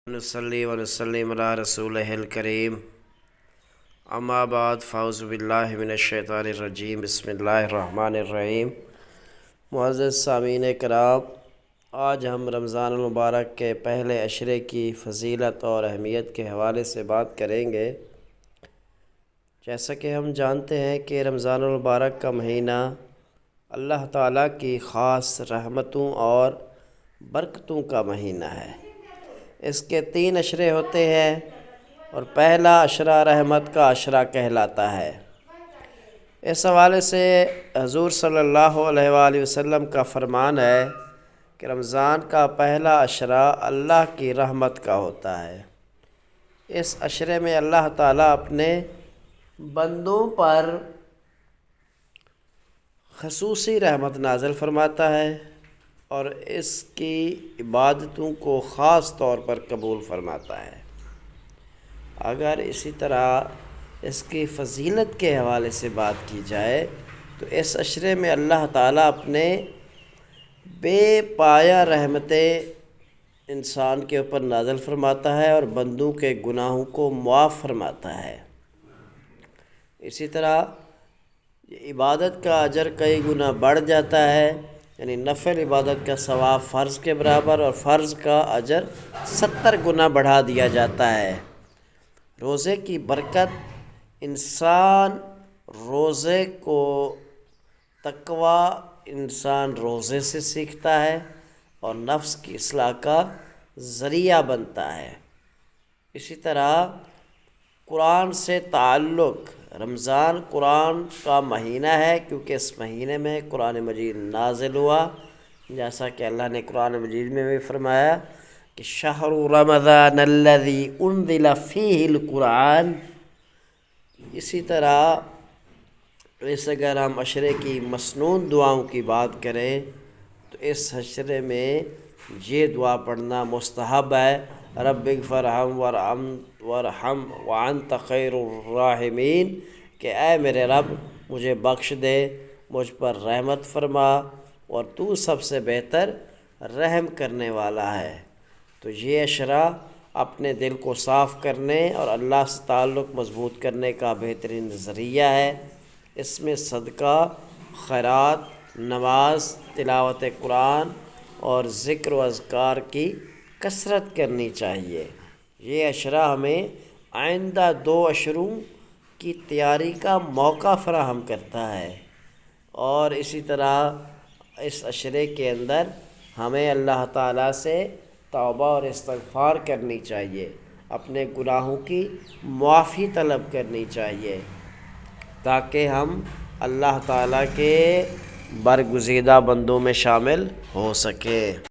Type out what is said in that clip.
نصلی و نسلم علی رسولہ الکریم اما بعد فاعوذ باللہ من الشیطان الرجیم بسم اللہ الرحمن الرحیم۔ معزز سامعین کرام، آج ہم رمضان المبارک کے پہلے عشرے کی فضیلت اور اہمیت کے حوالے سے بات کریں گے۔ جیسا کہ ہم جانتے ہیں کہ رمضان المبارک کا مہینہ اللہ تعالیٰ کی خاص رحمتوں اور برکتوں کا مہینہ ہے۔ اس کے 3 عشرے ہوتے ہیں اور پہلا عشرہ رحمت کا عشرہ کہلاتا ہے۔ اس حوالے سے حضور صلی اللہ علیہ وآلہ وسلم کا فرمان ہے کہ رمضان کا پہلا عشرہ اللہ کی رحمت کا ہوتا ہے۔ اس عشرے میں اللہ تعالیٰ اپنے بندوں پر خصوصی رحمت نازل فرماتا ہے اور اس کی عبادتوں کو خاص طور پر قبول فرماتا ہے۔ اگر اسی طرح اس کی فضیلت کے حوالے سے بات کی جائے تو اس عشرے میں اللہ تعالیٰ اپنے بے پایہ رحمتیں انسان کے اوپر نازل فرماتا ہے اور بندوں کے گناہوں کو معاف فرماتا ہے۔ اسی طرح عبادت کا اجر کئی گنا بڑھ جاتا ہے، یعنی نفل عبادت کا ثواب فرض کے برابر اور فرض کا اجر 70 گنا بڑھا دیا جاتا ہے۔ روزے کی برکت، انسان روزے کو تقویٰ انسان روزے سے سیکھتا ہے اور نفس کی اصلاح کا ذریعہ بنتا ہے۔ اسی طرح قرآن سے تعلق، رمضان قرآن کا مہینہ ہے کیونکہ اس مہینے میں قرآن مجید نازل ہوا، جیسا کہ اللہ نے قرآن مجید میں بھی فرمایا کہ شہر رمضان الذی انزل فیہ القرآن۔ اسی طرح اگر ہم عشرے کی مسنون دعاؤں کی بات کریں تو اس عشرے میں یہ دعا پڑھنا مستحب ہے، رب اغفر وارحم وانت خیر الراحمین، کہ اے میرے رب مجھے بخش دے، مجھ پر رحمت فرما اور تو سب سے بہتر رحم کرنے والا ہے۔ تو یہ عشرہ اپنے دل کو صاف کرنے اور اللہ سے تعلق مضبوط کرنے کا بہترین ذریعہ ہے۔ اس میں صدقہ، خیرات، نماز، تلاوت قرآن اور ذکر و اذکار کی کثرت کرنی چاہیے۔ یہ عشرہ ہمیں آئندہ 2 عشروں کی تیاری کا موقع فراہم کرتا ہے، اور اسی طرح اس عشرے کے اندر ہمیں اللہ تعالیٰ سے توبہ اور استغفار کرنی چاہیے، اپنے گناہوں کی معافی طلب کرنی چاہیے تاکہ ہم اللہ تعالیٰ کے برگزیدہ بندوں میں شامل ہو سکیں۔